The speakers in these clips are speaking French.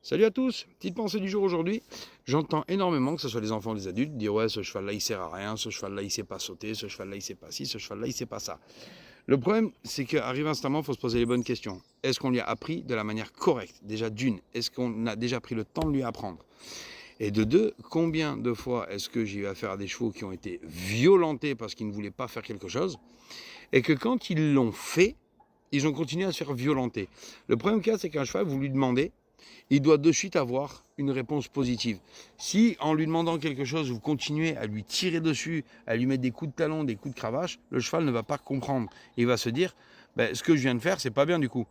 Salut à tous, petite pensée du jour aujourd'hui. J'entends énormément, que ce soit les enfants ou les adultes, dire ouais, ce cheval-là il sert à rien, ce cheval-là il sait pas sauter, ce cheval-là il sait pas ci, ce cheval-là il sait pas ça. Le problème, c'est qu'arrive instamment, il faut se poser les bonnes questions. Est-ce qu'on lui a appris de la manière correcte? Déjà d'une, est-ce qu'on a déjà pris le temps de lui apprendre? Et de deux, combien de fois est-ce que j'ai eu affaire à des chevaux qui ont été violentés parce qu'ils ne voulaient pas faire quelque chose, et que quand ils l'ont fait, ils ont continué à se faire violenter. Le problème qu'il y a, c'est qu'un cheval, vous lui demandez, il doit de suite avoir une réponse positive. Si en lui demandant quelque chose, vous continuez à lui tirer dessus, à lui mettre des coups de talon, des coups de cravache, le cheval ne va pas comprendre. Il va se dire, ben, ce que je viens de faire, c'est pas bien du coup.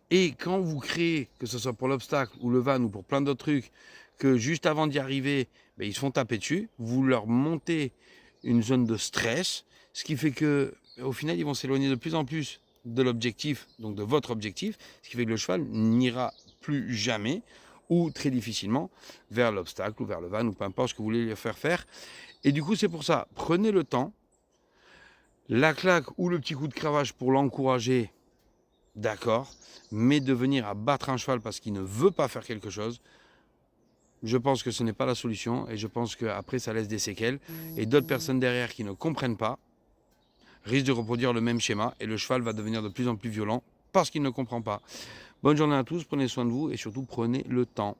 Et quand vous créez, que ce soit pour l'obstacle ou le van ou pour plein d'autres trucs, que juste avant d'y arriver, ben, ils se font taper dessus, vous leur montez une zone de stress, ce qui fait que au final, ils vont s'éloigner de plus en plus de l'objectif, donc de votre objectif, ce qui fait que le cheval n'ira plus jamais ou très difficilement vers l'obstacle ou vers le van ou peu importe ce que vous voulez lui faire. Et du coup, c'est pour ça, prenez le temps, la claque ou le petit coup de cravache pour l'encourager, d'accord, mais de venir à battre un cheval parce qu'il ne veut pas faire quelque chose, je pense que ce n'est pas la solution et je pense qu'après ça laisse des séquelles et d'autres personnes derrière qui ne comprennent pas risquent de reproduire le même schéma et le cheval va devenir de plus en plus violent parce qu'il ne comprend pas. Bonne journée à tous, prenez soin de vous et surtout prenez le temps.